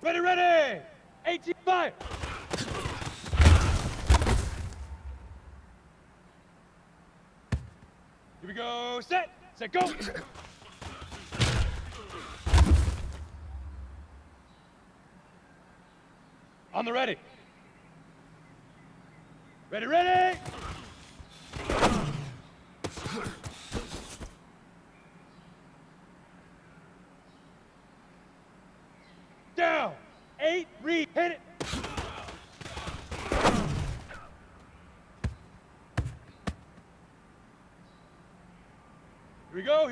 Ready, ready! 18, fire! Here we go, set, go! On the ready. Ready, ready! Down! 8, read, hit it! Here we go!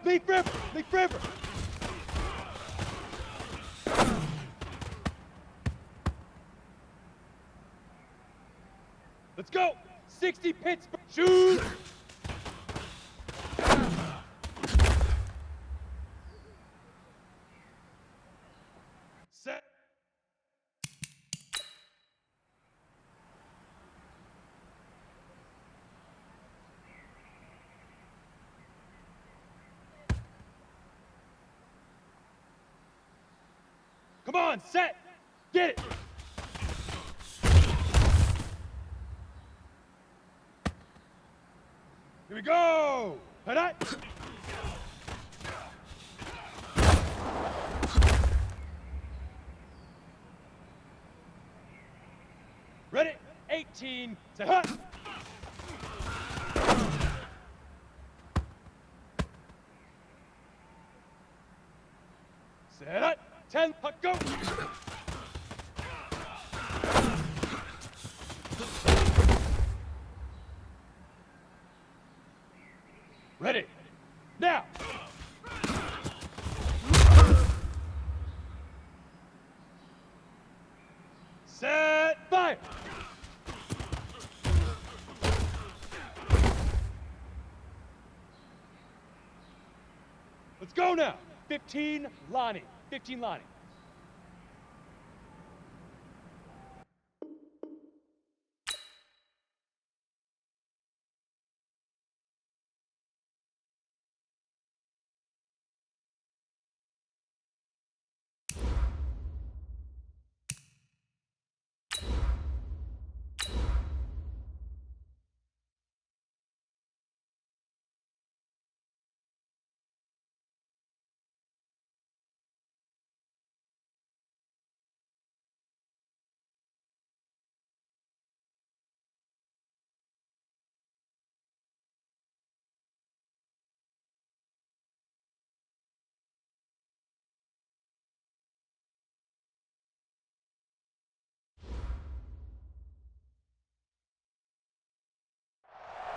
Leaf river! Leaf river! Let's go! 60 Pittsburgh! Shoot! Set! Come on, set! Get it! Here we go! Hit it! Ready? 18 to hut! Set it! 10, hut, go! Ready? Now! Set, fire! Let's go now! 15, Lonnie. 15, Lonnie.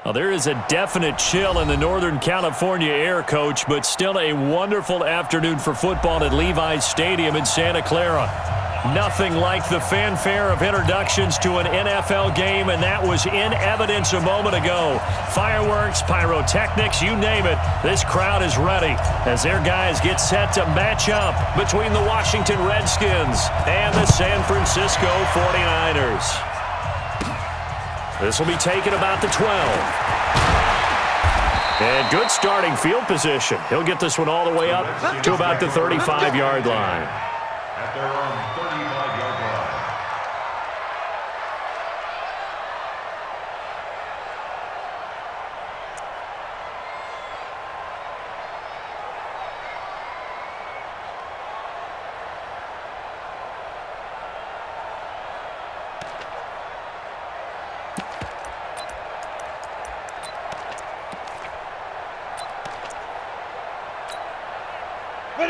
Well, there is a definite chill in the Northern California air, Coach, but still a wonderful afternoon for football at Levi's Stadium in Santa Clara. Nothing like the fanfare of introductions to an NFL game, and that was in evidence a moment ago. Fireworks, pyrotechnics, you name it. This crowd is ready as their guys get set to match up between the Washington Redskins and the San Francisco 49ers. This will be taken about the 12. And good starting field position. He'll get this one all the way up to about the 35-yard line. At their own 35-yard line.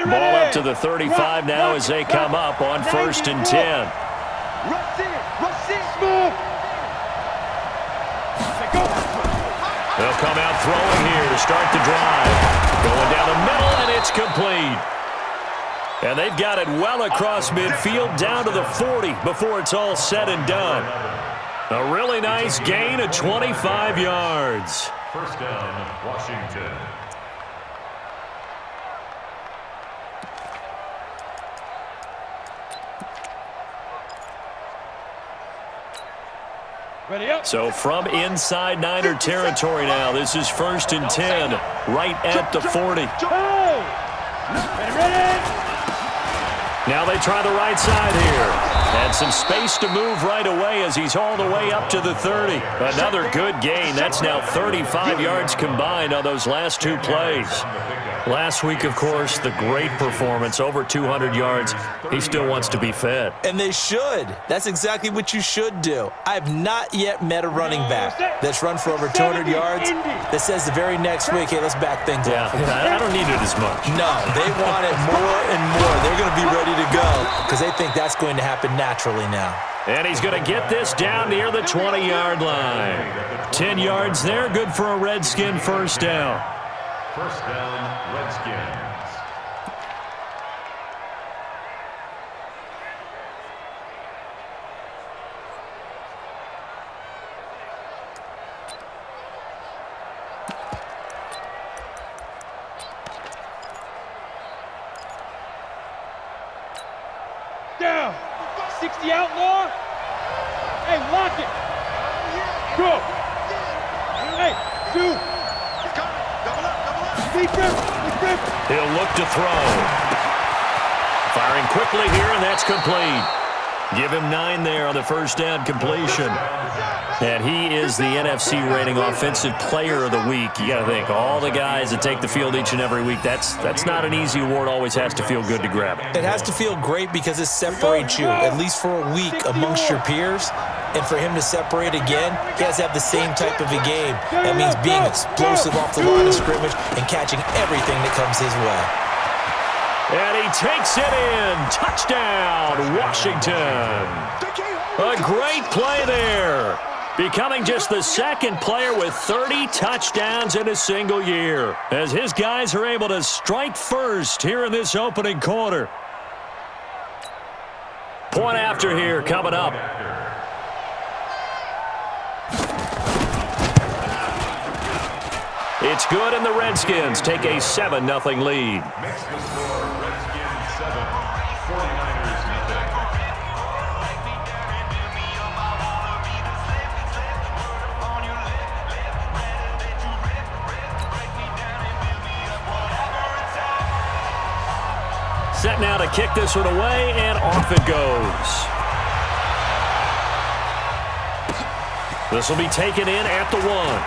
Ball up to the 35 now as they come up on 1st and 10. They'll come out throwing here to start the drive. Going down the middle, and it's complete. And they've got it well across midfield down to the 40 before it's all said and done. A really nice gain of 25 yards. First down, Washington. So from inside Niner territory now, this is 1st and 10, right at the 40. Now they try the right side here. And some space to move right away as he's all the way up to the 30. Another good gain. That's now 35 yards combined on those last two plays. Last week, of course, the great performance, over 200 yards. He still wants to be fed. And they should. That's exactly what you should do. I have not yet met a running back that's run for over 200 yards that says the very next week, hey, let's back things up. I don't need it as much. No, they want it more and more. They're going to be ready to go because they think that's going to happen naturally now. And he's going to get this down near the 20-yard line. 10 yards there, good for a Redskin first down. First down, Redskins. Down. 60 outlaw. Hey, lock it. Go. Hey, two. He'll look to throw. Firing quickly here, and that's complete. Give him 9 there on the first down completion. And he is the NFC rating offensive player of the week. You got to think, all the guys that take the field each and every week, that's not an easy award. Always has to feel good to grab it. It has to feel great because it separates you, at least for a week, amongst your peers. And for him to separate again, he has to have the same type of a game. That means being explosive off the line of scrimmage and catching everything that comes his way. And he takes it in. Touchdown, Washington. A great play there. Becoming just the second player with 30 touchdowns in a single year, as his guys are able to strike first here in this opening quarter. Point after here coming up. It's good, and the Redskins take a 7-0 lead. Makes the score Redskins 7, 49ers nothing. Set now to kick this one away, and off it goes. This will be taken in at the 1.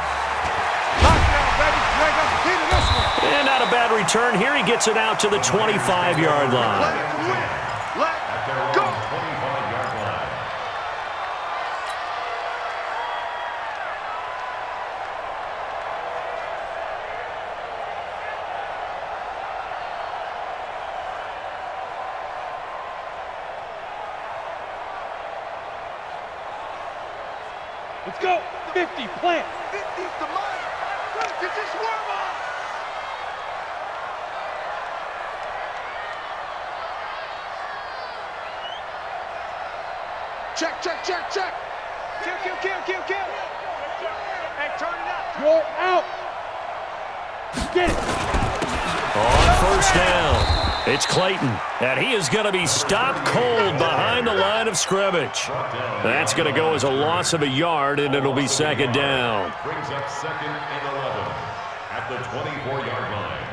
And not a bad return here. He gets it out to the 25-yard line. At their own 25-yard line. Let's go. 50, plant. 50 is the mark. This is warm up. Check. Kill. Hey, turn it up. You're out. Get it. On first down, it's Clayton, and he is going to be stopped cold behind the line of scrimmage. That's going to go as a loss of a yard, and it'll be second down. Brings up second and 11 at the 24-yard line.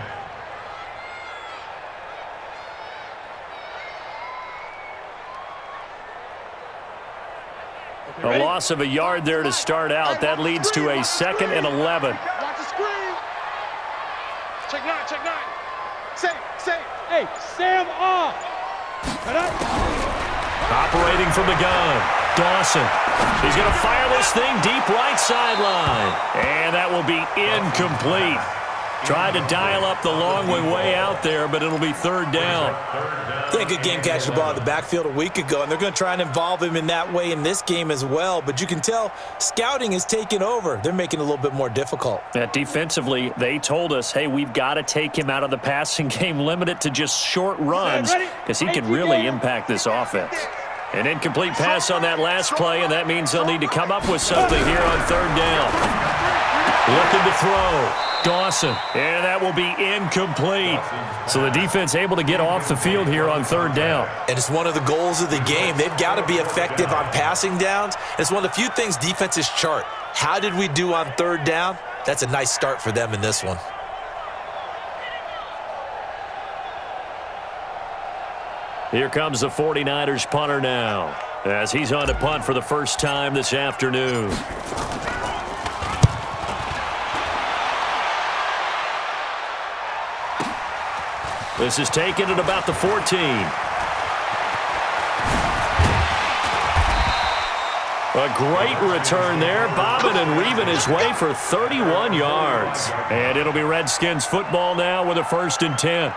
A loss of a yard there to start out. That leads to a second and 11. Watch the screen. Check 9. Safe. Hey, Sam off. Operating from the gun, Dawson. He's going to fire this thing deep right sideline. And that will be incomplete. Tried to dial up the long way out there, but it'll be third down. He had a good game catching the ball in the backfield a week ago, and they're going to try and involve him in that way in this game as well. But you can tell scouting is taking over. They're making it a little bit more difficult. Defensively, they told us, hey, we've got to take him out of the passing game, limit it to just short runs, because he can really impact this offense. An incomplete pass on that last play, and that means they'll need to come up with something here on third down. Looking to throw. Dawson, and that will be incomplete. So the defense able to get off the field here on third down. And it's one of the goals of the game. They've got to be effective on passing downs. It's one of the few things defenses chart. How did we do on third down? That's a nice start for them in this one. Here comes the 49ers punter now, as he's on to punt for the first time this afternoon. This is taken at about the 14. A great return there, bobbing and weaving his way for 31 yards. And it'll be Redskins football now with a 1st and 10.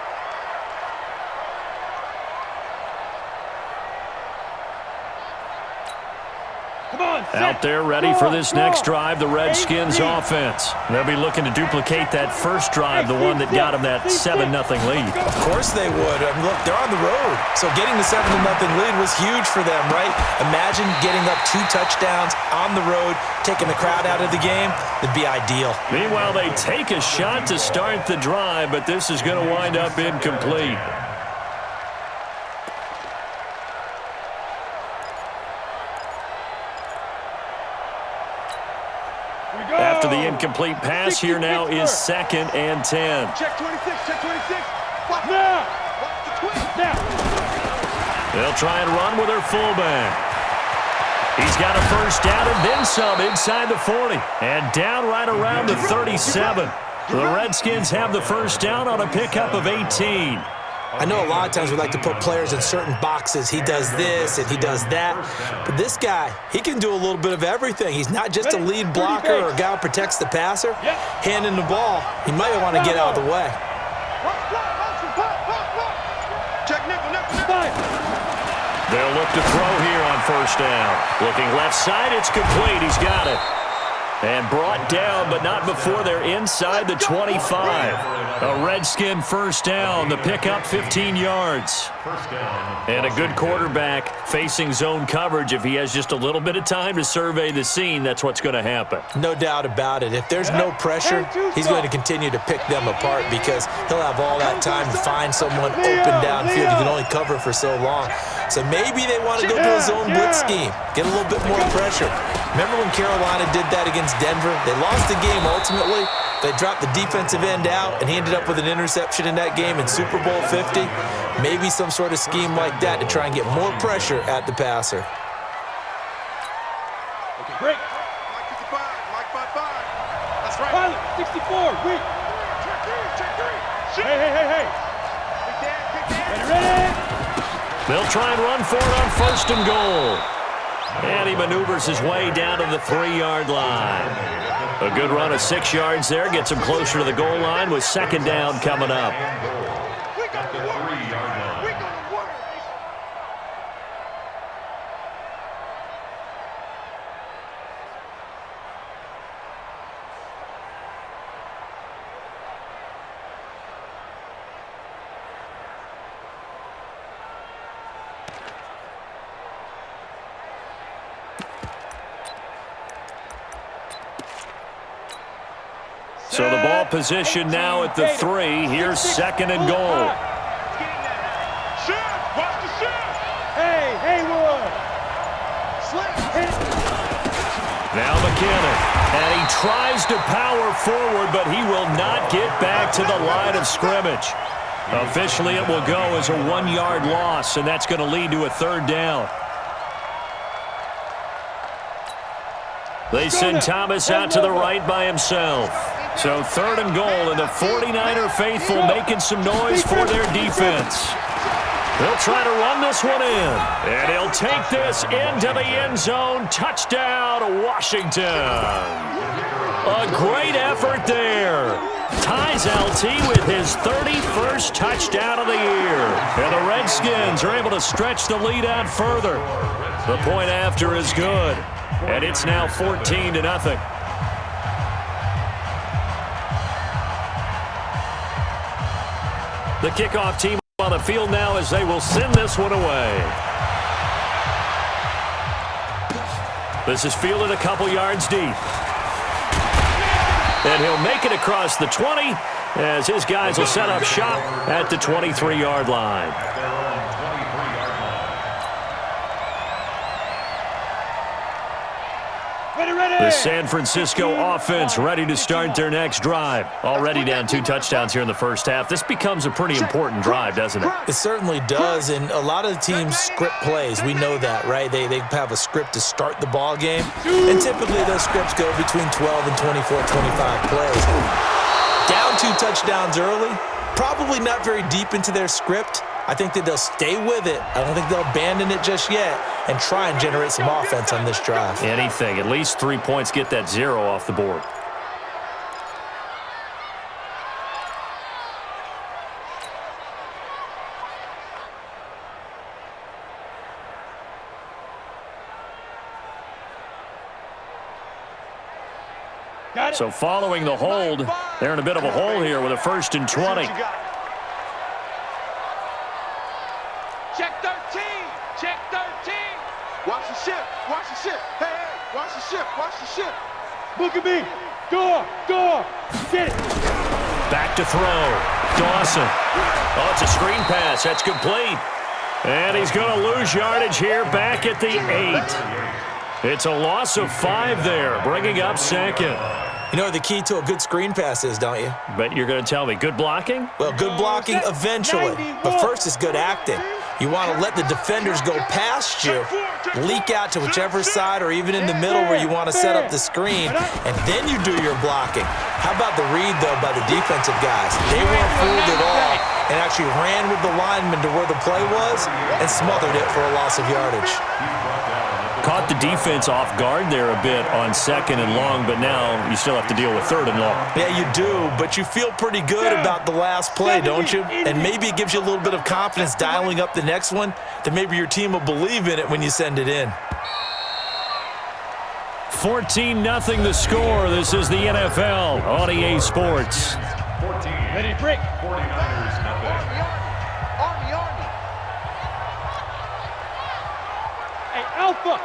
Out there ready for this next drive, the Redskins offense. They'll be looking to duplicate that first drive, the one that got them that 7-0 lead. Of course they would. I mean, look, they're on the road. So getting the 7-0 lead was huge for them, right? Imagine getting up 2 touchdowns on the road, taking the crowd out of the game. It'd be ideal. Meanwhile, they take a shot to start the drive, but this is going to wind up incomplete. After the incomplete pass, here now is 2nd and 10. Check 26, check 26. Now. Watch the twist. Now. They'll try and run with their fullback. He's got a first down and then some inside the 40. And down right around the 37. The Redskins have the first down on a pickup of 18. I know a lot of times we like to put players in certain boxes. He does this and he does that. But this guy, he can do a little bit of everything. He's not just a lead blocker or a guy who protects the passer. Handing the ball, he might want to get out of the way. Check nickel, nickel. They'll look to throw here on first down. Looking left side, it's complete. He's got it. And brought down, but not before they're inside the 25. A Redskin first down. The pickup 15 yards. And a good quarterback facing zone coverage. If he has just a little bit of time to survey the scene, that's what's going to happen. No doubt about it. If there's no pressure, he's going to continue to pick them apart because he'll have all that time to find someone open downfield. He can only cover for so long. So maybe they want to go to a zone blitz scheme, get a little bit more pressure. Remember when Carolina did that against Denver? They lost the game ultimately. They dropped the defensive end out, and he ended up with an interception in that game in Super Bowl 50. Maybe some sort of scheme like that to try and get more pressure at the passer. Okay, break. Mike 55, Mike 55. That's right. Pilot, 64, weak. Check 3, check 3. Shoot. Hey. Big Dan, big Dan. Ready? They'll try and run for it on 1st and goal. And he maneuvers his way down to the 3-yard line. A good run of 6 yards there gets him closer to the goal line with 2nd down coming up. We got the 3-yard line. We got the work. So the ball position now at the 3. Here's 2nd and goal. Shoot. Watch the shoot. Hey, Haywood. Slip. Now McKinnon. And he tries to power forward, but he will not get back to the line of scrimmage. Officially, it will go as a 1-yard loss, and that's going to lead to a 3rd down. They send Thomas out to the right by himself. So 3rd and goal, and the 49er faithful making some noise for their defense. They'll try to run this one in, and he'll take this into the end zone. Touchdown, Washington. A great effort there. Ties LT with his 31st touchdown of the year. And the Redskins are able to stretch the lead out further. The point after is good, and it's now 14-0. The kickoff team on the field now as they will send this one away. This is fielded a couple yards deep. And he'll make it across the 20 as his guys will set up shop at the 23-yard line. The San Francisco offense ready to start their next drive. Already down 2 touchdowns here in the first half. This becomes a pretty important drive, doesn't it? It certainly does, and a lot of the teams script plays. We know that, right? They have a script to start the ball game, and typically those scripts go between 12 and 24, 25 plays. Down 2 touchdowns early, probably not very deep into their script. I think that they'll stay with it. I don't think they'll abandon it just yet and try and generate some offense on this drive. Anything. At least 3 points, get that 0 off the board. So following the hold, they're in a bit of a hole here with a 1st and 20. Check 13. Check 13. Watch the ship. Watch the ship. Hey, hey. Watch the ship. Watch the ship. Look at me. Go up. Get it. Back to throw. Dawson. Oh, it's a screen pass. That's complete. And he's going to lose yardage here back at the 8. It's a loss of 5 there, bringing up 2nd. You know what the key to a good screen pass is, don't you? But you're going to tell me, good blocking? Well, good blocking eventually, but first is good acting. You want to let the defenders go past you, leak out to whichever side or even in the middle where you want to set up the screen, and then you do your blocking. How about the read, though, by the defensive guys? They weren't fooled at all and actually ran with the lineman to where the play was and smothered it for a loss of yardage. Caught the defense off guard there a bit on 2nd and long, but now you still have to deal with 3rd and long. Yeah, you do, but you feel pretty good about the last play, don't you? And maybe it gives you a little bit of confidence dialing up the next one, that maybe your team will believe in it when you send it in. 14-0 the score. This is the NFL on EA Sports. 14. Ready to break. 49ers, nothing. Army. Hey, Alpha.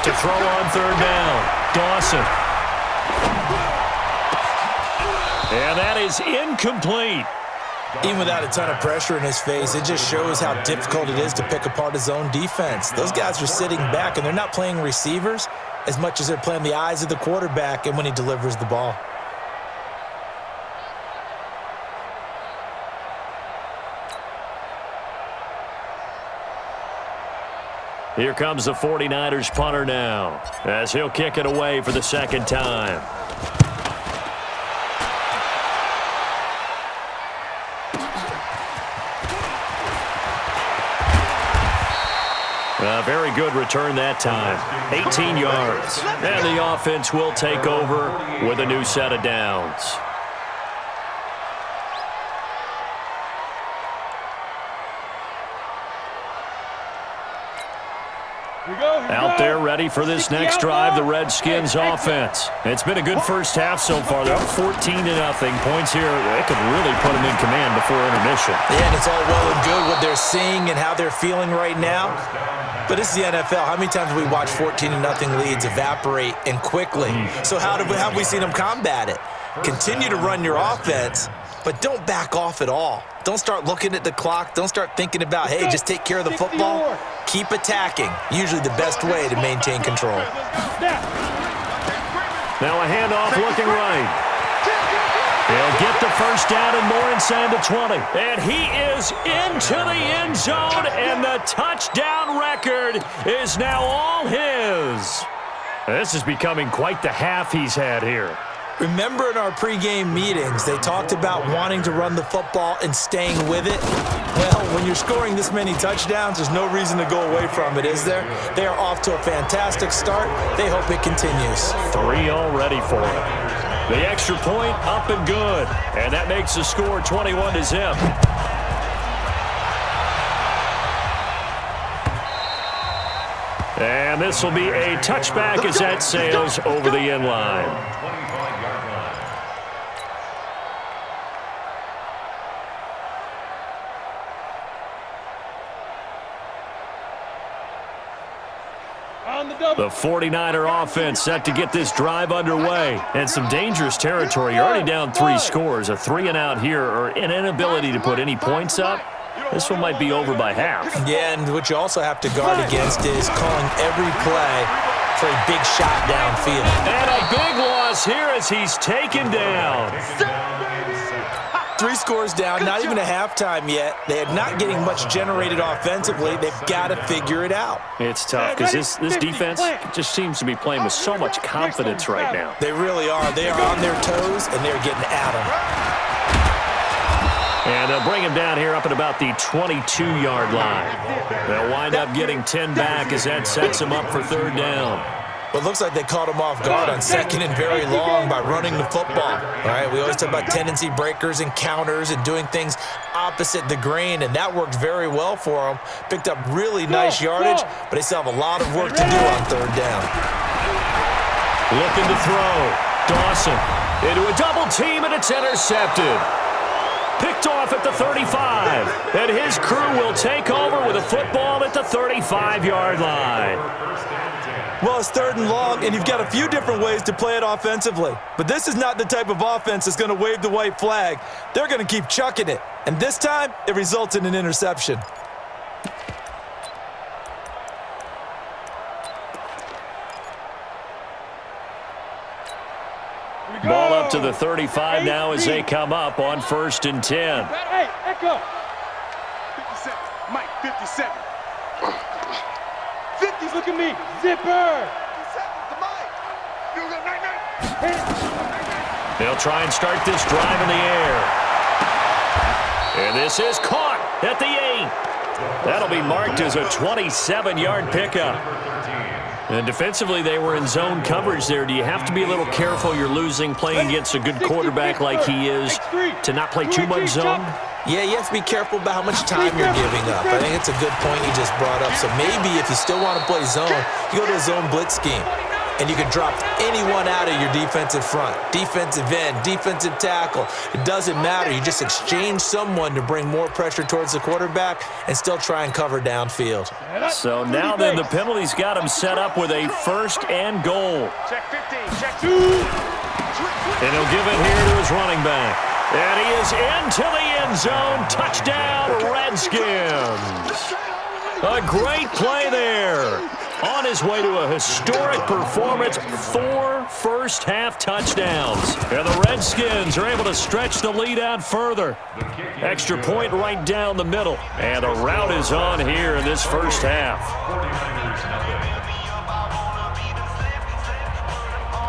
To throw on 3rd down, Dawson. And that is incomplete. Even without a ton of pressure in his face, it just shows how difficult it is to pick apart his own defense. Those guys are sitting back, and they're not playing receivers as much as they're playing the eyes of the quarterback and when he delivers the ball. Here comes the 49ers punter now, as he'll kick it away for the 2nd time. A very good return that time. 18 yards. And the offense will take over with a new set of downs. Out there ready for this next drive, the Redskins offense. It's been a good first half so far. They're up 14-0. Points here, they could really put them in command before intermission. Yeah, and it's all well and good what they're seeing and how they're feeling right now. But this is the NFL. How many times have we watched 14-0 leads evaporate and quickly? So how have we seen them combat it? Continue to run your offense, but don't back off at all. Don't start looking at the clock. Don't start thinking about, hey, just take care of the football. Keep attacking. Usually the best way to maintain control. Now a handoff looking right. He'll get the 1st down and more inside the 20. And he is into the end zone, and the touchdown record is now all his. This is becoming quite the half he's had here. Remember in our pregame meetings, they talked about wanting to run the football and staying with it? Well, when you're scoring this many touchdowns, there's no reason to go away from it, is there? They are off to a fantastic start. They hope it continues. 3 already for him. The extra point up and good. And that makes the score 21-0. And this will be a touchback as that sails over the end line. The 49er offense set to get this drive underway. And some dangerous territory. You're already down 3 scores. A 3 and out here, or an inability to put any points up. this one might be over by half. Yeah, and what you also have to guard against is calling every play for a big shot downfield. And a big loss here as he's taken down. 3 scores down, not even a halftime yet. They are not getting much generated offensively. They've got to figure it out. It's tough because this defense just seems to be playing with so much confidence right now. They really are. They are on their toes, and they're getting at them. And they'll bring him down here up at about the 22-yard line. They'll wind up getting 10 back as that sets them up for 3rd down. Well, it looks like they caught him off guard on 2nd and very long by running the football. All right, we always talk about tendency breakers and counters and doing things opposite the grain, and that worked very well for them. Picked up really nice yardage, but they still have a lot of work to do on 3rd down. Looking to throw. Dawson into a double team, and it's intercepted. Picked off at the 35, and his crew will take over with a football at the 35-yard line. Well, it's 3rd and long, and you've got a few different ways to play it offensively. But this is not the type of offense that's going to wave the white flag. They're going to keep chucking it. And this time, it results in an interception. Ball up to the 35 now as they come up on 1st and 10. Hey, Echo. 57. Mike, 57. 50. Look at me. Zipper. 57 to Mike. You go 99. They'll try and start this drive in the air. And this is caught at the 8. That'll be marked as a 27-yard pickup. And defensively, they were in zone coverage there. Do you have to be a little careful you're losing playing against a good quarterback like he is to not play too much zone? Yeah, you have to be careful about how much time you're giving up. I think it's a good point you just brought up. So maybe if you still want to play zone, you go to a zone blitz scheme. And you can drop anyone out of your defensive front, defensive end, defensive tackle. It doesn't matter. You just exchange someone to bring more pressure towards the quarterback and still try and cover downfield. So now then the penalty's got him set up with a 1st and goal. Check 15. Check 2. And he'll give it here to his running back. And he is into the end zone. Touchdown, Redskins. A great play there. On his way to a historic performance, 4 first-half touchdowns. And the Redskins are able to stretch the lead out further. Extra point right down the middle. And the route is on here in this first half.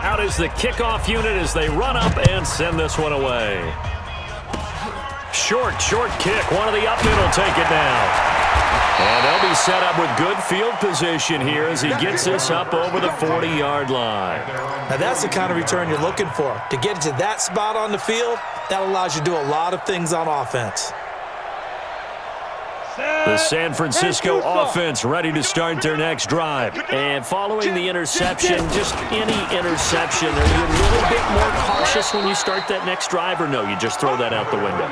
Out is the kickoff unit as they run up and send this one away. Short kick. One of the up middle take it down. And they'll be set up with good field position here as he gets this up over the 40-yard line. Now that's the kind of return you're looking for. To get to that spot on the field, that allows you to do a lot of things on offense. The San Francisco offense ready to start their next drive. And following the interception, just any interception, are you a little bit more cautious when you start that next drive, or no, you just throw that out the window?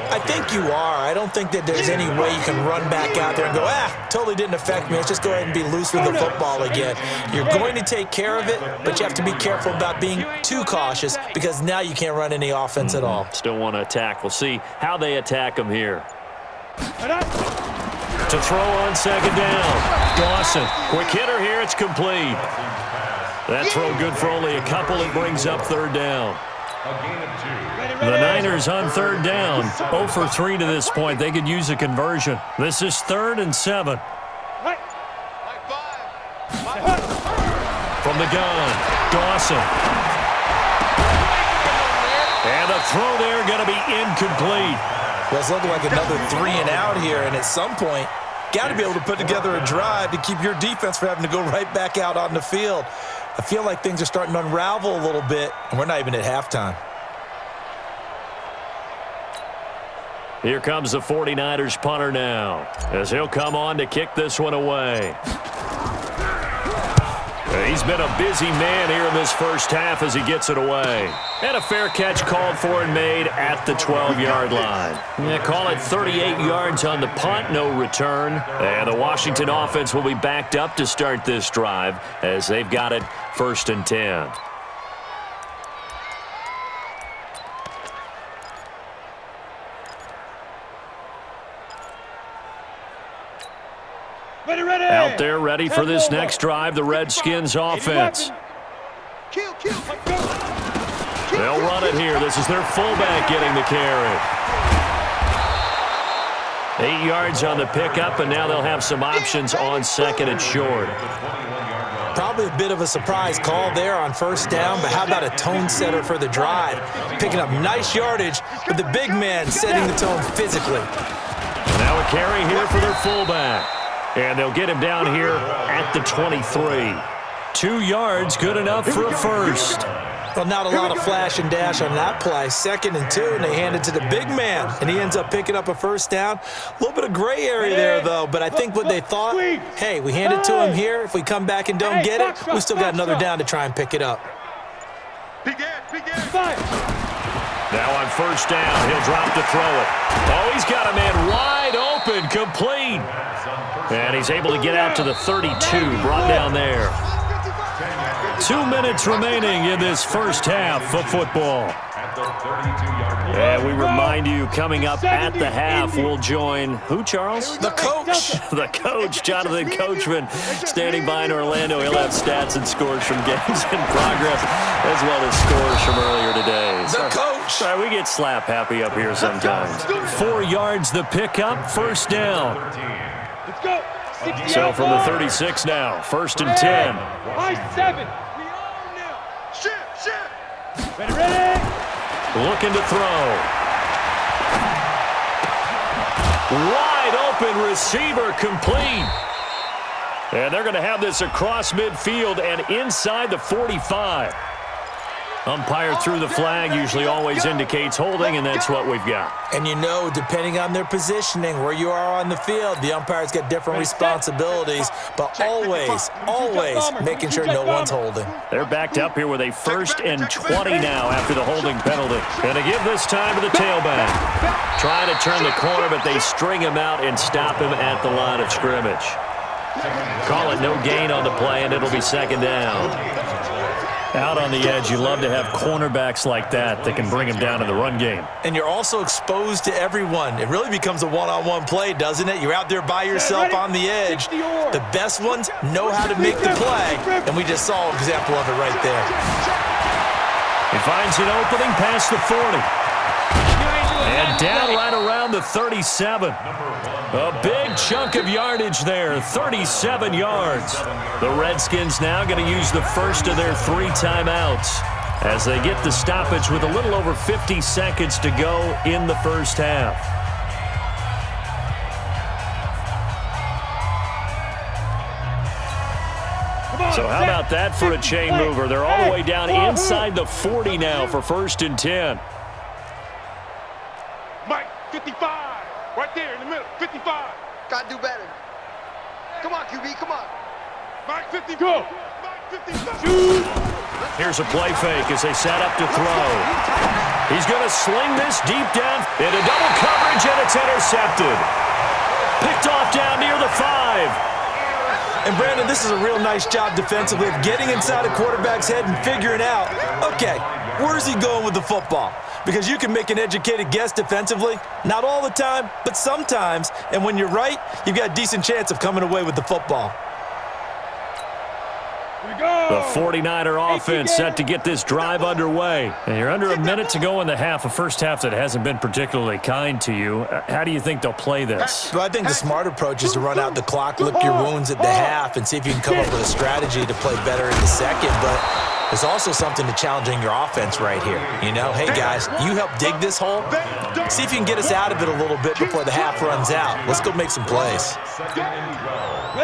I think you are. I don't think that there's any way you can run back out there and go, totally didn't affect me. Let's just go ahead and be loose with the football again. You're going to take care of it, but you have to be careful about being too cautious because now you can't run any offense at all. Still want to attack. We'll see how they attack them here. To throw on 2nd down. Dawson, quick hitter here. It's complete. That throw good for only a couple. It brings up 3rd down. The Niners on 3rd down. 0 for 3 to this point. They could use a conversion. This is 3rd and 7. From the gun, Dawson. And the throw there going to be incomplete. Well, it's looking like another 3 and out here, and at some point, got to be able to put together a drive to keep your defense from having to go right back out on the field. I feel like things are starting to unravel a little bit, and we're not even at halftime. Here comes the 49ers punter now, as he'll come on to kick this one away. He's been a busy man here in this first half as he gets it away. And a fair catch called for and made at the 12-yard line. Yeah, call it 38 yards on the punt, no return. And the Washington offense will be backed up to start this drive as they've got it 1st and 10. Out there ready for this next drive, the Redskins offense. Kill. They'll run it here. This is their fullback getting the carry. 8 yards on the pickup, and now they'll have some options on second and short. Probably a bit of a surprise call there on first down, but how about a tone setter for the drive? Picking up nice yardage, but the big man setting the tone physically. Now a carry here for their fullback. And they'll get him down here at the 23. 2 yards, good enough for a first. Well, not a lot of flash and dash on that play. 2nd and 2, and they hand it to the big man, and he ends up picking up a first down. A little bit of gray area there, though, but I think what they thought, hey, we hand it to him here. If we come back and don't get it, we still got another down to try and pick it up. Big Ed. Now on first down, he'll drop to throw it. Oh, he's got a man wide open, complete. And he's able to get out to the 32, brought down there. 2 minutes remaining in this first half of football. And we remind you, coming up at the half, we'll join who, Charles? The coach. The coach, Jonathan Coachman, standing by in Orlando. He'll have stats and scores from games in progress, as well as scores from earlier today. The coach. Sorry, we get slap happy up here sometimes. 4 yards the pickup, first down. Let's go. So from the 36 now, 1st and 10. I-7. Shit. Ready. Looking to throw. Wide open receiver, complete. And they're going to have this across midfield and inside the 45. Umpire threw the flag, usually always indicates holding, and that's what we've got. And you know, depending on their positioning, where you are on the field, the umpire's got different responsibilities, but always making sure no one's holding. They're backed up here with a 1st and 20 now after the holding penalty. Going to give this time to the tailback. Trying to turn the corner, but they string him out and stop him at the line of scrimmage. Call it no gain on the play, and it'll be 2nd down. Out on the edge, you love to have cornerbacks like that can bring him down in the run game. And you're also exposed to everyone. It really becomes a one-on-one play, doesn't it? You're out there by yourself on the edge. The best ones know how to make the play, and we just saw an example of it right there. He finds an opening past the 40. And down right around the 37. A big chunk of yardage there, 37 yards. The Redskins now going to use the first of their 3 timeouts as they get the stoppage with a little over 50 seconds to go in the first half. So how about that for a chain mover? They're all the way down inside the 40 now for 1st and 10. Mike, 55. Right there in the middle, 55. Gotta do better. Come on, QB, come on. Mike, 50. Go. Mike, 55. Shoot. Here's a play fake as they set up to throw. He's going to sling this deep down into double coverage, and it's intercepted. Picked off down near the 5. And, Brandon, this is a real nice job defensively of getting inside a quarterback's head and figuring out, okay, where's he going with the football? Because you can make an educated guess defensively, not all the time, but sometimes. And when you're right, you've got a decent chance of coming away with the football. The 49er offense set to get this drive underway. And you're under a minute to go in the half, a first half that hasn't been particularly kind to you. How do you think they'll play this? Well, I think the smart approach is to run out the clock, lick your wounds at the half, and see if you can come up with a strategy to play better in the second. But there's also something to challenging your offense right here. You know, hey, guys, you help dig this hole. See if you can get us out of it a little bit before the half runs out. Let's go make some plays.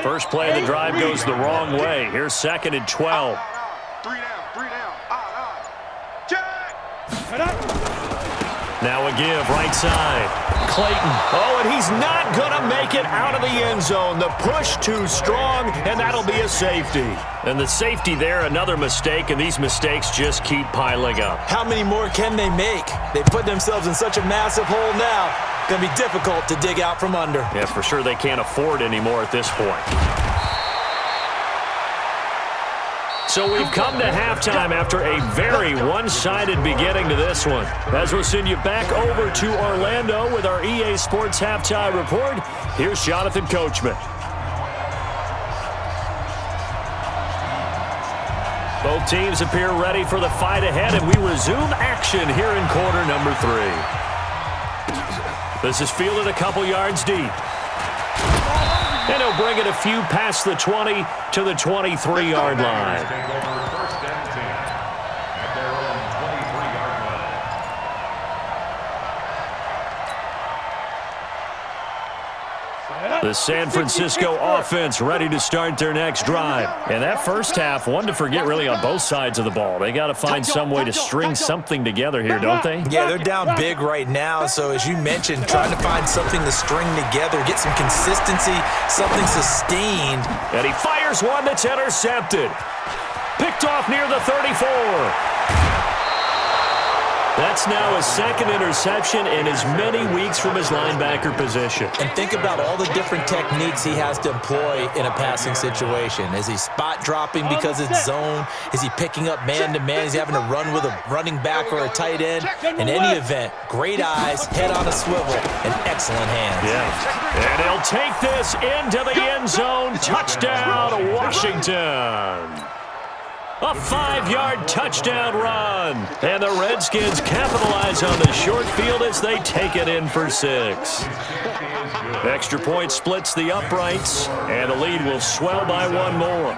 First play of the drive goes the wrong way. Here's 2nd and 12. 3 down. Check. Now a give, right side. Clayton. Oh, and he's not going to make it out of the end zone. The push too strong, and that'll be a safety. And the safety there, another mistake, and these mistakes just keep piling up. How many more can they make? They put themselves in such a massive hole now. Going to be difficult to dig out from under. Yeah, for sure they can't afford anymore at this point. So we've come to halftime after a very one-sided beginning to this one. As we'll send you back over to Orlando with our EA Sports Halftime Report, here's Jonathan Coachman. Both teams appear ready for the fight ahead, and we resume action here in quarter number 3. This is fielded a couple yards deep. And he'll bring it a few past the 20 to the 23-yard line. The San Francisco offense ready to start their next drive. And that first half, one to forget really on both sides of the ball. They got to find some way to string something together here, don't they? Yeah, they're down big right now. So as you mentioned, trying to find something to string together, get some consistency, something sustained. And he fires one that's intercepted. Picked off near the 34. That's now his second interception in as many weeks from his linebacker position. And think about all the different techniques he has to employ in a passing situation. Is he spot dropping because it's zone? Is he picking up man-to-man? Is he having to run with a running back or a tight end? In any event, great eyes, head on a swivel, and excellent hands. Yeah. And he'll take this into the end zone. Touchdown, Washington. A 5-yard touchdown run. And the Redskins capitalize on the short field as they take it in for 6. Extra point splits the uprights, and the lead will swell by one more.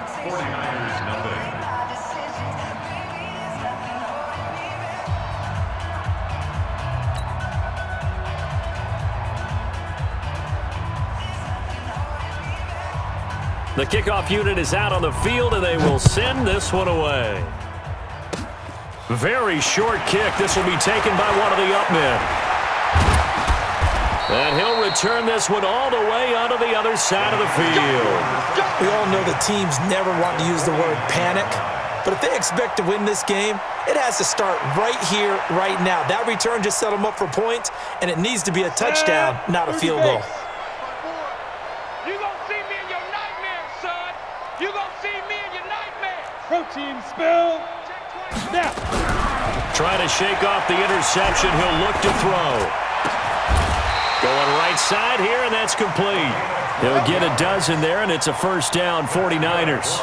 The kickoff unit is out on the field, and they will send this one away. Very short kick. This will be taken by one of the up men. And he'll return this one all the way onto the other side of the field. We all know the teams never want to use the word panic, but if they expect to win this game, it has to start right here, right now. That return just set them up for points, and it needs to be a touchdown, not a field goal. Protein spill. Now. Trying to shake off the interception. He'll look to throw. Going right side here, and that's complete. He'll get a dozen there, and it's a first down, 49ers.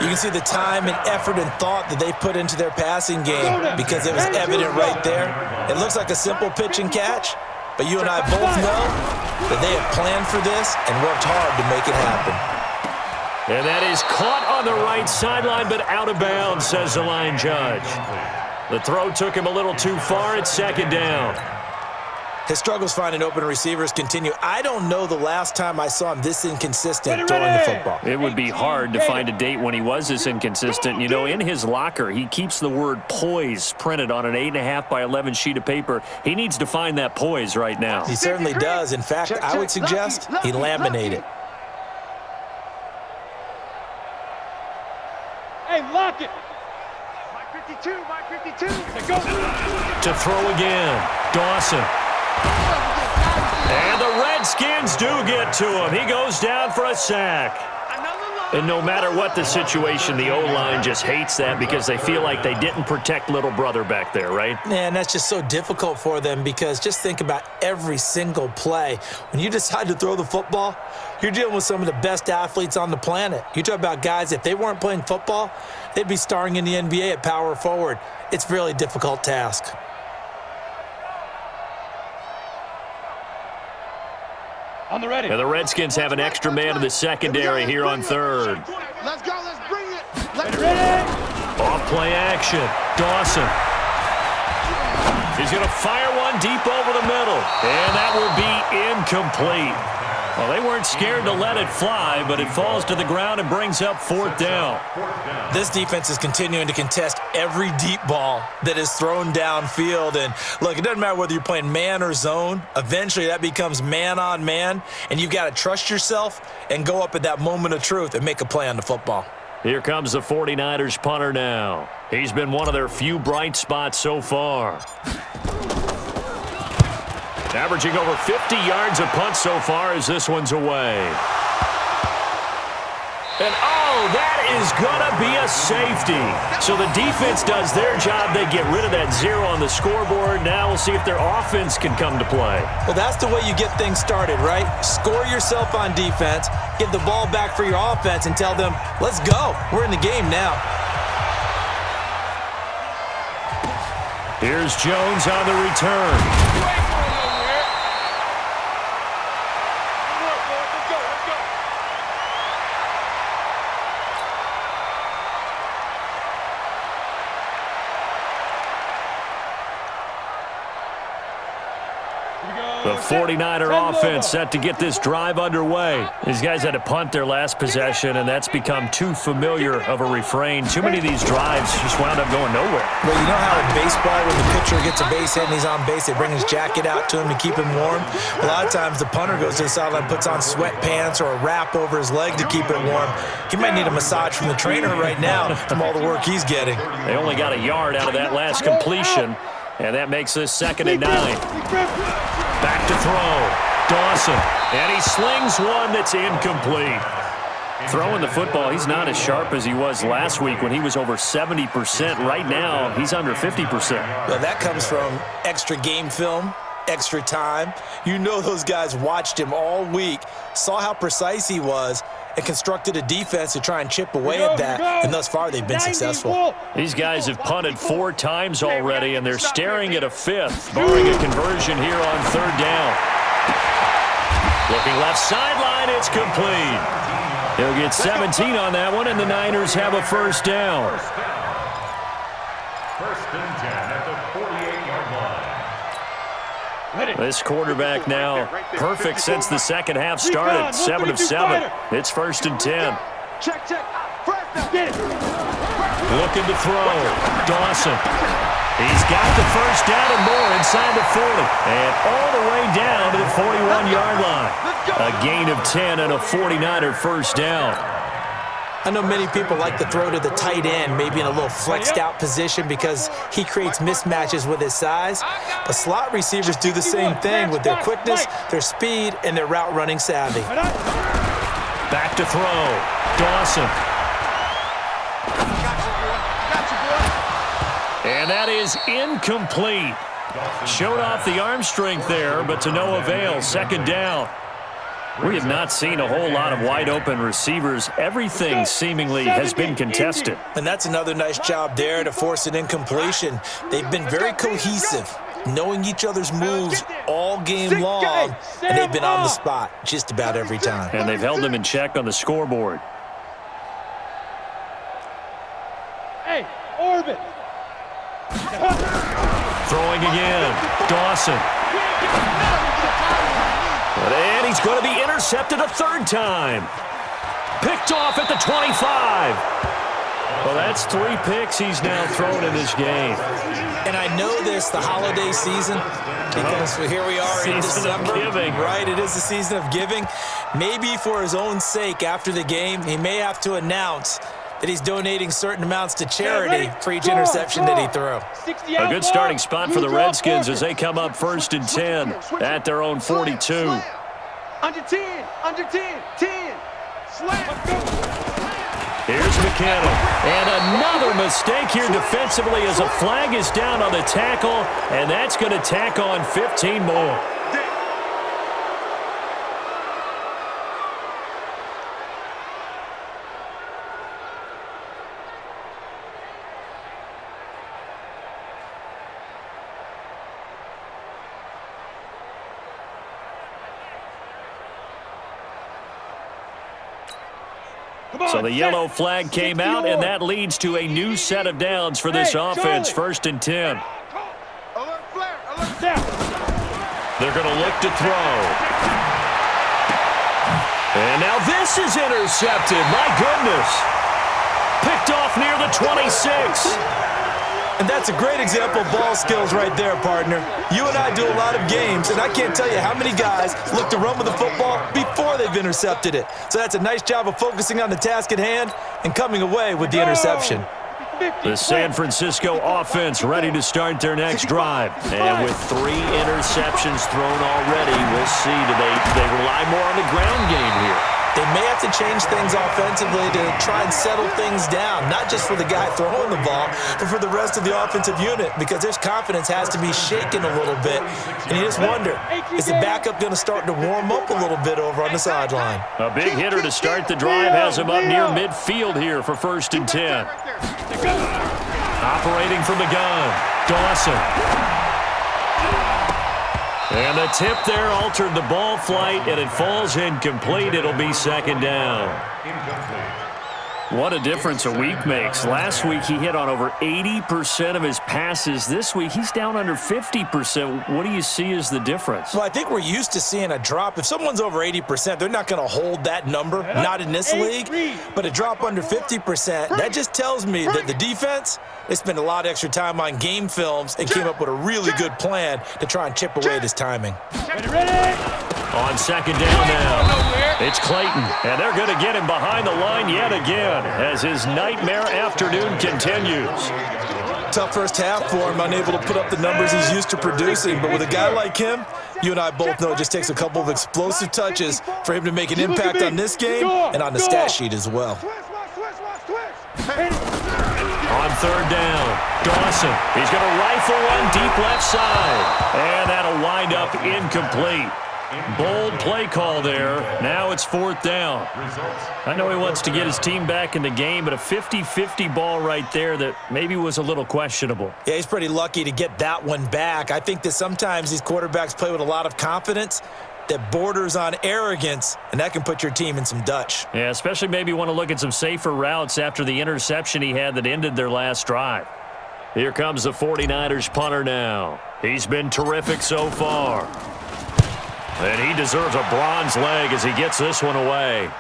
You can see the time and effort and thought that they put into their passing game because it was evident right there. It looks like a simple pitch and catch, but you and I both know that they have planned for this and worked hard to make it happen. And that is caught on the right sideline, but out of bounds, says the line judge. The throw took him a little too far. It's second down. His struggles finding open receivers continue. I don't know the last time I saw him this inconsistent throwing the football. It would be hard to find a date when he was this inconsistent. You know, in his locker, he keeps the word poise printed on an 8.5 by 11 sheet of paper. He needs to find that poise right now. He certainly does. In fact, I would suggest he laminate it. Hey, lock it. My 52, my 52. Go. To throw again, Dawson. And the Redskins do get to him. He goes down for a sack. And no matter what the situation, the O-line just hates that because they feel like they didn't protect little brother back there, right? Man, that's just so difficult for them because just think about every single play. When you decide to throw the football, you're dealing with some of the best athletes on the planet. You talk about guys, if they weren't playing football, they'd be starring in the NBA at power forward. It's a really difficult task. On the ready. And the Redskins have an extra man in the secondary here on third. Let's go, let's bring it. Let's ready. Off play action. Dawson. He's going to fire one deep over the middle. And that will be incomplete. Well, they weren't scared to let it fly, but it falls to the ground and brings up fourth down. This defense is continuing to contest every deep ball that is thrown downfield. And look, it doesn't matter whether you're playing man or zone. Eventually, that becomes man on man, and you've got to trust yourself and go up at that moment of truth and make a play on the football. Here comes the 49ers punter now. He's been one of their few bright spots so far. Averaging over 50 yards a punt so far as this one's away. And, oh, that is going to be a safety. So the defense does their job. They get rid of that 0 on the scoreboard. Now we'll see if their offense can come to play. Well, that's the way you get things started, right? Score yourself on defense, give the ball back for your offense, and tell them, let's go. We're in the game now. Here's Jones on the return. The 49er offense set to get this drive underway. These guys had to punt their last possession, and that's become too familiar of a refrain. Too many of these drives just wound up going nowhere. Well, you know how in baseball when the pitcher gets a base hit and he's on base, they bring his jacket out to him to keep him warm? A lot of times the punter goes to the sideline, puts on sweatpants or a wrap over his leg to keep it warm. He might need a massage from the trainer right now from all the work he's getting. They only got a yard out of that last completion, and that makes this 2nd and 9. Back to throw. Dawson. And he slings one that's incomplete. Throwing the football, he's not as sharp as he was last week when he was over 70%. Right now, he's under 50%. Well, that comes from extra game film, extra time. You know those guys watched him all week, saw how precise he was, and constructed a defense to try and chip away at that, and thus far they've been successful. These guys have punted 4 times already, and they're staring at a 5th, barring a conversion here on 3rd down. Looking left sideline, it's complete. He'll get 17 on that one, and the Niners have a 1st down. 1st and 10 at the 48-yard line. This quarterback now perfect since the 2nd half started. 7 of 7. It's 1st and 10. Check. Looking to throw. Dawson. He's got the 1st down and more inside the 40. And all the way down to the 41-yard line. A gain of 10 and a 49er 1st down. I know many people like to throw to the tight end, maybe in a little flexed out position because he creates mismatches with his size. But slot receivers do the same thing with their quickness, their speed, and their route running savvy. Back to throw. Dawson. And that is incomplete. Showed off the arm strength there, but to no avail. 2nd down. We have not seen a whole lot of wide-open receivers. Everything seemingly has been contested. And that's another nice job there to force an incompletion. They've been very cohesive, knowing each other's moves all game long, and they've been on the spot just about every time. And they've held them in check on the scoreboard. Hey, Orbit. Throwing again. Dawson. And he's going to be intercepted a 3rd time. Picked off at the 25. Well, that's 3 picks he's now thrown in this game. And I know this, the holiday season, because here we are in December. Giving. Right, it is the season of giving. Maybe for his own sake after the game, he may have to announce that he's donating certain amounts to charity for each interception that he threw. A good starting spot for the Redskins as they come up 1st and 10 at their own 42. Under 10, 10. Slam. Here's McKinnon. And another mistake here defensively as a flag is down on the tackle, and that's going to tack on 15 more. So the yellow flag came out, and that leads to a new set of downs for this offense. 1st and 10. They're going to look to throw. And now this is intercepted. My goodness. Picked off near the 26. And that's a great example of ball skills right there, partner. You and I do a lot of games, and I can't tell you how many guys look to run with the football before they've intercepted it. So that's a nice job of focusing on the task at hand and coming away with the interception. The San Francisco offense ready to start their next drive. And with 3 interceptions thrown already, we'll see. Do they rely more on the ground game here? They may have to change things offensively to try and settle things down, not just for the guy throwing the ball, but for the rest of the offensive unit, because their confidence has to be shaken a little bit. And you just wonder, is the backup going to start to warm up a little bit over on the sideline? A big hitter to start the drive has him up near midfield here for 1st and 10. Operating from the gun, Dawson. And the tip there altered the ball flight, and it falls incomplete. It'll be second down. What a difference a week makes. Last week he hit on over 80% of his passes. This week he's down under 50%. What do you see as the difference? Well, I think we're used to seeing a drop. If someone's over 80%, they're not going to hold that number, not in this league. But a drop under 50%, that just tells me that the defense, they spent a lot of extra time on game films and came up with a really good plan to try and chip away at his timing. Ready? On second down now, it's Clayton, and they're going to get him behind the line yet again as his nightmare afternoon continues. Tough first half for him, unable to put up the numbers he's used to producing. But with a guy like him, you and I both know it just takes a couple of explosive touches for him to make an impact on this game and on the stat sheet as well. On third down, Dawson. He's going to rifle one deep left side, and that'll wind up incomplete. Bold play call there. Now it's fourth down. I know he wants to get his team back in the game, but a 50-50 ball right there that maybe was a little questionable. Yeah, he's pretty lucky to get that one back. I think that sometimes these quarterbacks play with a lot of confidence that borders on arrogance, and that can put your team in some Dutch. Yeah, especially maybe want to look at some safer routes after the interception he had that ended their last drive. Here comes the 49ers punter now. He's been terrific so far. And he deserves a bronze leg as he gets this one away.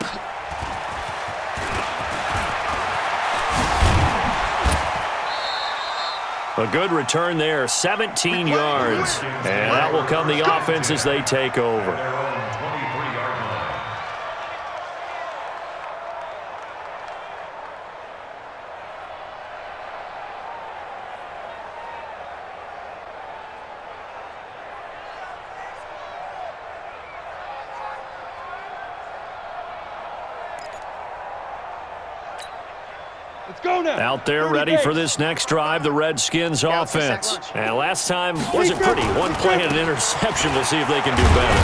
A good return there, 17 yards. And that will come the offense as they take over. Let's go now. Out there ready for this next drive, the Redskins offense. And last time wasn't pretty. One play and an interception. We'll see if they can do better.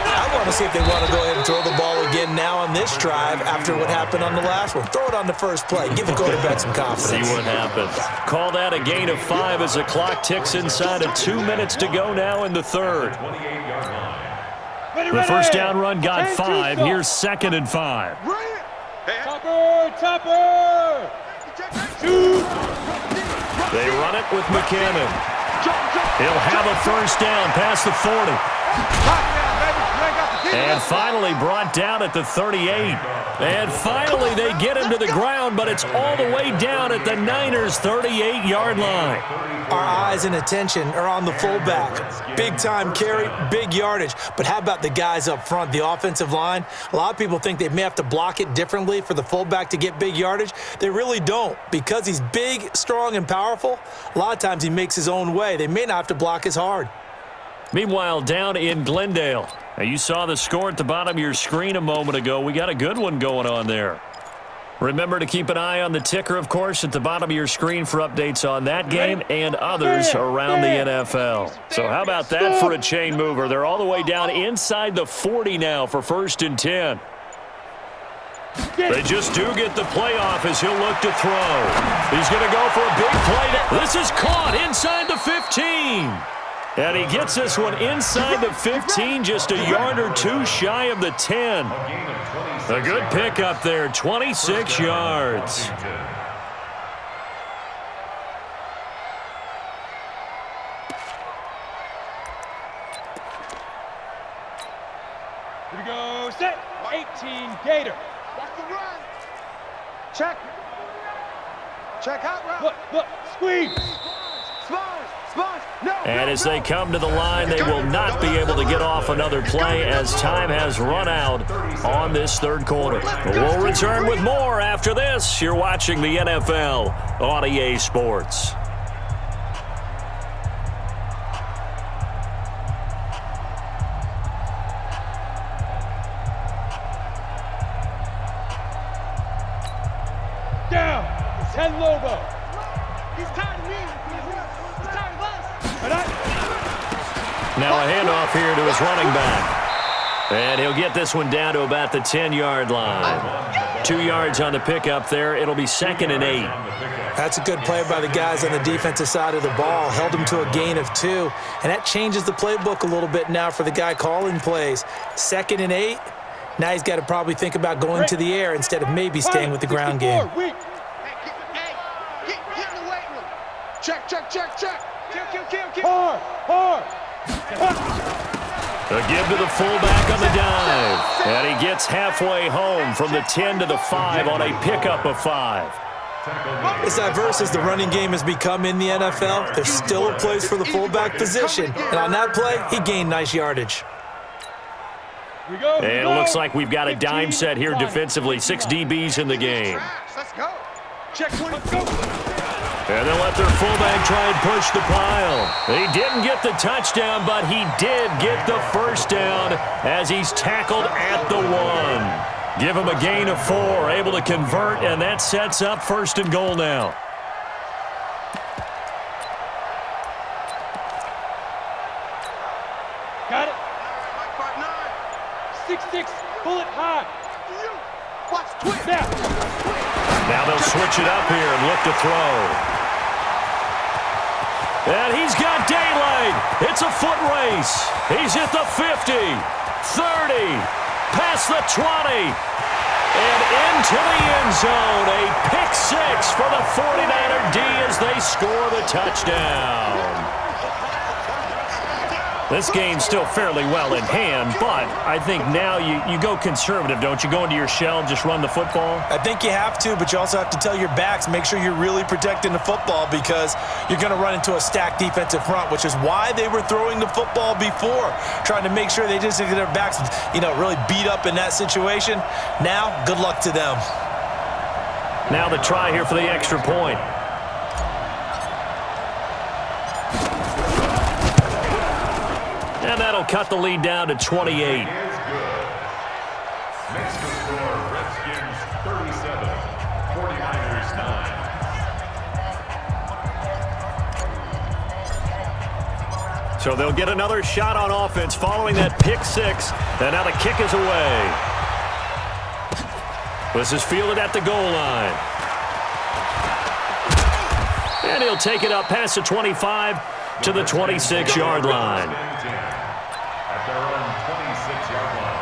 I want to see if they want to go ahead and throw the ball again now on this drive after what happened on the last one. Throw it on the first play. Give the quarterback some confidence. See what happens. Call that a gain of 5 as the clock ticks inside of 2 minutes to go now in the third. The first down run got 5. Here's 2nd and 5. Topper! Shoot! They run it with McKinnon. He'll have a first down past the 40. And finally brought down at the 38. And finally they get him to the ground, but it's all the way down at the Niners' 38-yard line. Our eyes and attention are on the fullback. Big time carry, big yardage. But how about the guys up front, the offensive line? A lot of people think they may have to block it differently for the fullback to get big yardage. They really don't. Because he's big, strong, and powerful, a lot of times he makes his own way. They may not have to block as hard. Meanwhile, down in Glendale. Now, you saw the score at the bottom of your screen a moment ago. We got a good one going on there. Remember to keep an eye on the ticker, of course, at the bottom of your screen for updates on that game and others around the NFL. So how about that for a chain mover? They're all the way down inside the 40 now for 1st and 10. They just do get the playoff as he'll look to throw. He's going to go for a big play. This is caught inside the 15. And he gets this one inside the 15, just a yard or two shy of the 10. A good pickup there, 26 yards. Here we go, set, 18, Gator. Watch the run. Check. Check out route. Look, squeeze. Sponge. No. And as they come to the line, they will not be able to get off another play as time has run out on this third quarter. We'll return with more after this. You're watching the NFL on EA Sports. Down. It's Ted Lobo. He's tired of me. He's tired of us. Now a handoff here to his running back. And he'll get this one down to about the 10-yard line. 2 yards on the pickup there. It'll be 2nd and 8. That's a good play by the guys on the defensive side of the ball. Held him to a gain of 2. And that changes the playbook a little bit now for the guy calling plays. 2nd and 8. Now he's got to probably think about going to the air instead of maybe staying with the ground game. Hey, get in the weight room. Check. Kill. Hard. A give to the fullback on the dive. And he gets halfway home from the 10 to the 5 on a pickup of 5. As diverse as the running game has become in the NFL, there's still a place for the fullback position. And on that play, he gained nice yardage. And it looks like we've got a dime set here defensively. 6 DBs in the game. Let's go. Check 22. And they'll let their fullback try and push the pile. He didn't get the touchdown, but he did get the first down as he's tackled at the 1. Give him a gain of 4, able to convert, and that sets up 1st and goal now. Got it. 6-6. Bullet high. Watch twist. Now they'll switch it up here and look to throw. And he's got daylight. It's a foot race. He's at the 50, 30, past the 20, and into the end zone. A pick 6 for the 49er D as they score the touchdown. This game's still fairly well in hand, but I think now you go conservative, don't you? Go into your shell and just run the football? I think you have to, but you also have to tell your backs, make sure you're really protecting the football because you're going to run into a stacked defensive front, which is why they were throwing the football before, trying to make sure they just get their backs, really beat up in that situation. Now, good luck to them. Now the try here for the extra point. And that'll cut the lead down to 28. Next to score, Redskins 37, 49ers 9. So they'll get another shot on offense following that pick 6. And now the kick is away. This is fielded at the goal line. And he'll take it up past the 25 to the 26-yard line. At their own 26-yard line.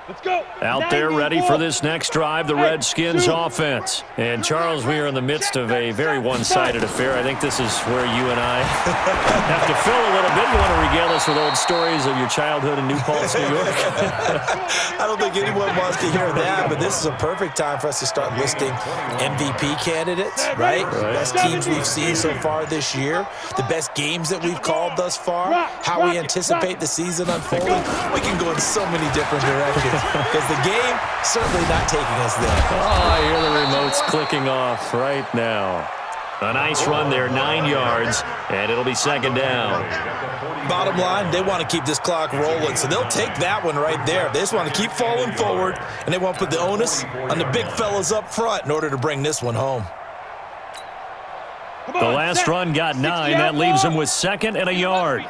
Let's go. Out there ready for this next drive, the Redskins offense. And, Charles, we are in the midst of a very one-sided affair. I think this is where you and I have to fill a little bit. You want to regale us with old stories of your childhood in New Paltz, New York? I don't think anyone wants to hear that, but this is a perfect time for us to start listing MVP candidates, right? Best teams we've seen so far this year, the best games that we've called thus far, how we anticipate the season unfolding. We can go in so many different directions. Because the game certainly not taking us there. Oh, I hear the remotes clicking off right now. A nice run there, 9 yards, and it'll be 2nd down. Bottom line, they want to keep this clock rolling, so they'll take that one right there. They just want to keep falling forward, and they want to put the onus on the big fellas up front in order to bring this one home. The last run got 9. That leaves him with 2nd and a yard.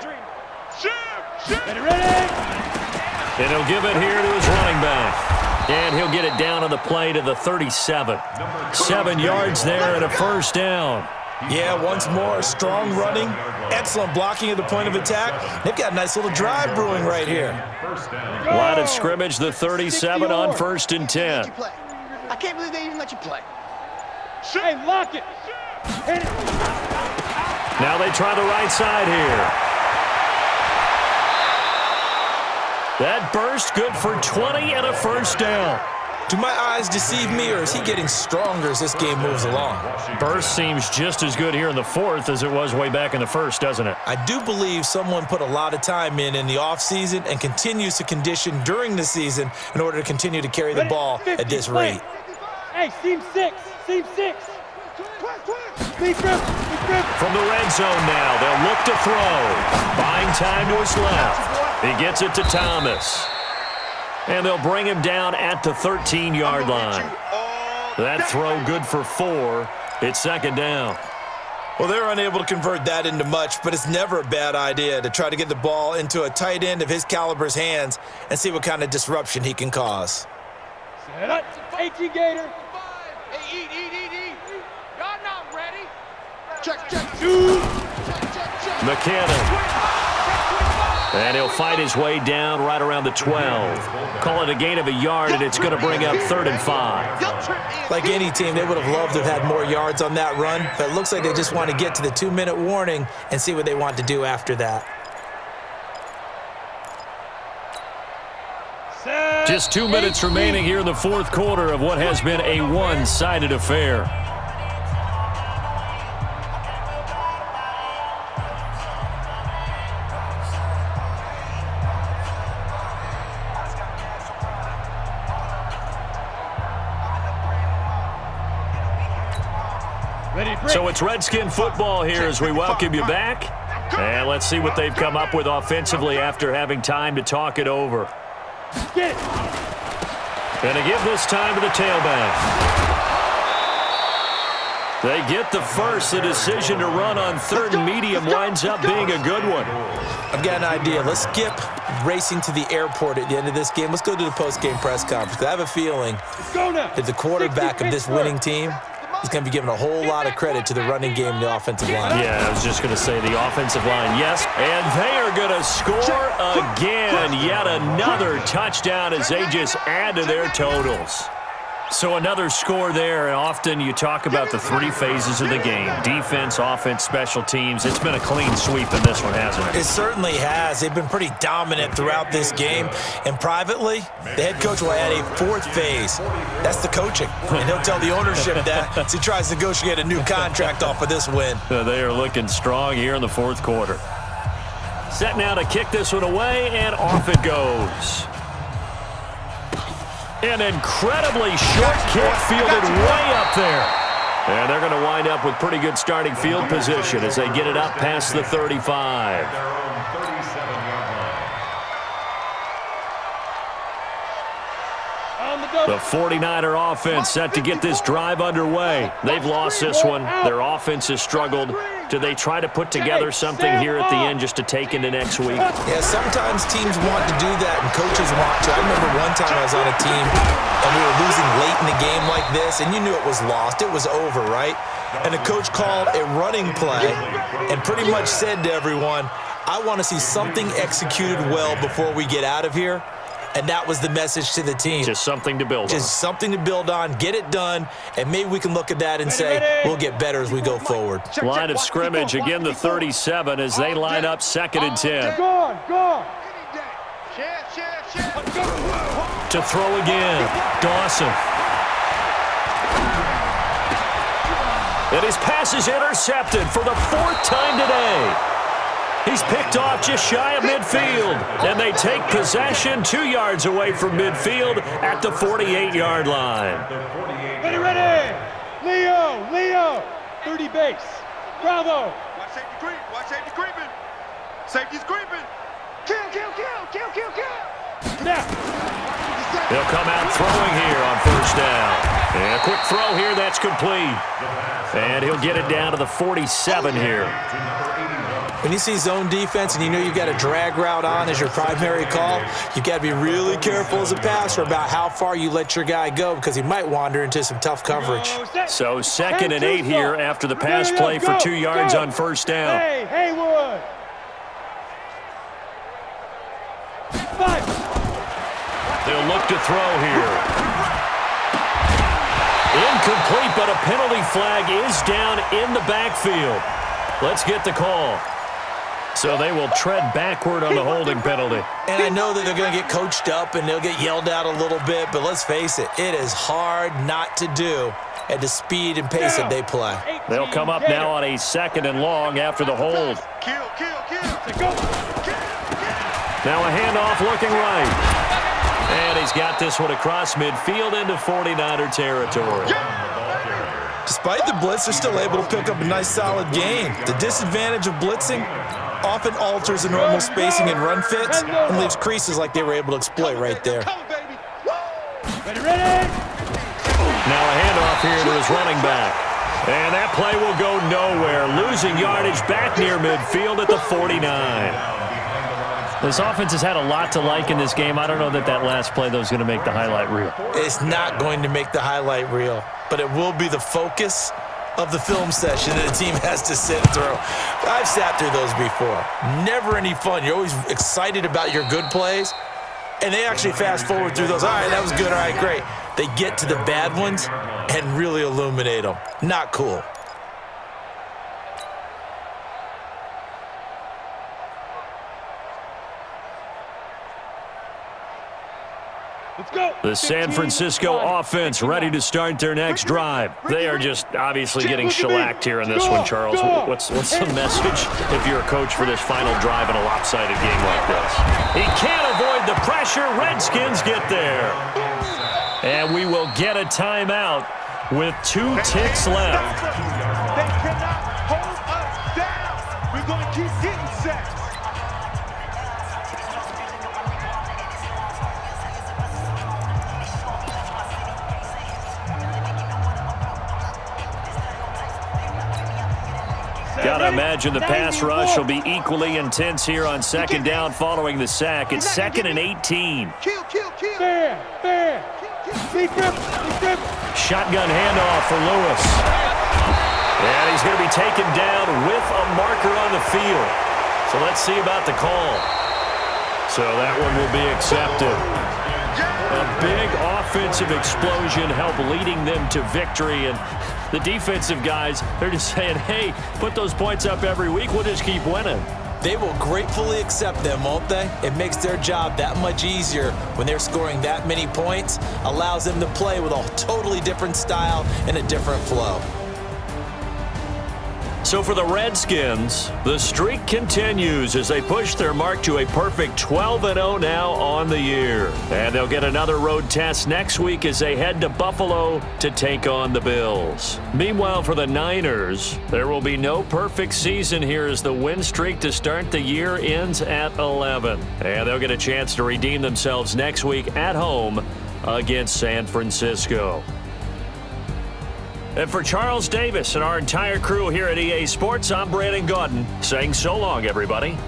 Ready? And he'll give it here to his running back. And he'll get it down on the play to the 37. 7 yards there and a 1st down. Yeah, once more, strong running, excellent blocking at the point of attack. They've got a nice little drive brewing right here. Line of scrimmage, the 37 on 1st and 10. I can't believe they even let you play. Hey, lock it. Hit it. Now they try the right side here. That burst good for 20 and a 1st down. Do my eyes deceive me, or is he getting stronger as this game moves along? Burst seems just as good here in the 4th as it was way back in the 1st, doesn't it? I do believe someone put a lot of time in the offseason and continues to condition during the season in order to continue to carry the ball at this rate. Hey, seam 6. Seam 6. From the red zone now, they'll look to throw. Buying time to his left. He gets it to Thomas. And they'll bring him down at the 13-yard line. That throw good for 4. It's second down. Well, they're unable to convert that into much, but it's never a bad idea to try to get the ball into a tight end of his caliber's hands and see what kind of disruption he can cause. Set up. 18 Gator. Hey, eat. Y'all not ready. Check. McKinnon. And he'll fight his way down right around the 12. Call it a gain of a yard, and it's going to bring up 3rd and 5. Like any team, they would have loved to have had more yards on that run, but it looks like they just want to get to the 2-minute warning and see what they want to do after that. Just 2 minutes remaining here in the fourth quarter of what has been a one-sided affair. So it's Redskin football here as we welcome you back. And let's see what they've come up with offensively after having time to talk it over. Get it. Going to give this time to the tailback. They get the first. The decision to run on 3rd and medium winds up being a good one. I've got an idea. Let's skip racing to the airport at the end of this game. Let's go to the post-game press conference. I have a feeling that the quarterback of this winning team is going to be given a whole lot of credit to the running game and the offensive line. Yeah, I was just going to say the offensive line, yes. And they are going to score again. Yet another touchdown as they just add to their totals. So another score there, and often you talk about the 3 phases of the game. Defense, offense, special teams. It's been a clean sweep in this one, hasn't it? It certainly has. They've been pretty dominant throughout this game. And privately, the head coach will add a 4th phase. That's the coaching. And he'll tell the ownership that as he tries to negotiate a new contract off of this win. They are looking strong here in the fourth quarter. Set now to kick this one away, and off it goes. An incredibly short kick fielded way up there. And they're going to wind up with pretty good starting field position as they get it up past the 35. The 49er offense set to get this drive underway. They've lost this one. Their offense has struggled. Do they try to put together something here at the end just to take into next week? Yeah, sometimes teams want to do that and coaches want to. I remember one time I was on a team and we were losing late in the game like this, and you knew it was lost. It was over, right? And the coach called a running play and pretty much said to everyone, I want to see something executed well before we get out of here. And that was the message to the team. Just something to build on. Just something to build on, get it done, and maybe we can look at that and say, we'll get better as we go forward. Line of scrimmage, again the 37 as they line up 2nd and 10. Gone. To throw again, Dawson. And his pass is intercepted for the 4th time today. He's picked off just shy of midfield, and they take possession 2 yards away from midfield at the 48-yard line. Ready. Leo. 30 base. Bravo. Watch safety creeping. Safety's creeping. Kill. Now. He'll come out throwing here on 1st down. And a quick throw here, that's complete. And he'll get it down to the 47 here. When you see zone defense and you know you've got a drag route on as your primary call, you've got to be really careful as a passer about how far you let your guy go because he might wander into some tough coverage. So 2nd and 8 here after the pass play for 2 yards on 1st down. Hey, Haywood. 5. They'll look to throw here. Incomplete, but a penalty flag is down in the backfield. Let's get the call. So they will tread backward on the holding penalty. And I know that they're going to get coached up and they'll get yelled at a little bit, but let's face it, it is hard not to do at the speed and pace that they play. They'll come up now on a 2nd and long after the hold. Kill. Now a handoff looking right. And he's got this one across midfield into 49er territory. Despite the blitz, they're still able to pick up a nice solid gain. The disadvantage of blitzing, often alters the normal spacing and run fits and leaves creases like they were able to exploit right there. Ready, ready! Now a handoff here to his running back. And that play will go nowhere, losing yardage back near midfield at the 49. This offense has had a lot to like in this game. I don't know that last play, though, is going to make the highlight reel. It's not going to make the highlight reel, but it will be the focus of the film session that the team has to sit through. I've sat through those before. Never any fun. You're always excited about your good plays, and they actually fast forward through those. All right, that was good. All right, great. They get to the bad ones and really illuminate them. Not cool. Let's go! The San Francisco offense ready to start their next drive. They are just obviously getting shellacked here in this one, Charles. What's the message if you're a coach for this final drive in a lopsided game like this? He can't avoid the pressure. Redskins get there. And we will get a timeout with 2 ticks left. They cannot hold us down. We're going to keep getting sacks. Gotta imagine the pass rush will be equally intense here on second down following the sack. It's 2nd and 18. Kill. Fair! Deep grip! Shotgun handoff for Lewis. And he's going to be taken down with a marker on the field. So let's see about the call. So that one will be accepted. A big offensive explosion helped leading them to victory. And the defensive guys, they're just saying, hey, put those points up every week. We'll just keep winning. They will gratefully accept them, won't they? It makes their job that much easier when they're scoring that many points. Allows them to play with a totally different style and a different flow. So for the Redskins, the streak continues as they push their mark to a perfect 12-0 now on the year. And they'll get another road test next week as they head to Buffalo to take on the Bills. Meanwhile, for the Niners, there will be no perfect season here as the win streak to start the year ends at 11. And they'll get a chance to redeem themselves next week at home against San Francisco. And for Charles Davis and our entire crew here at EA Sports, I'm Brandon Gaudin saying so long, everybody.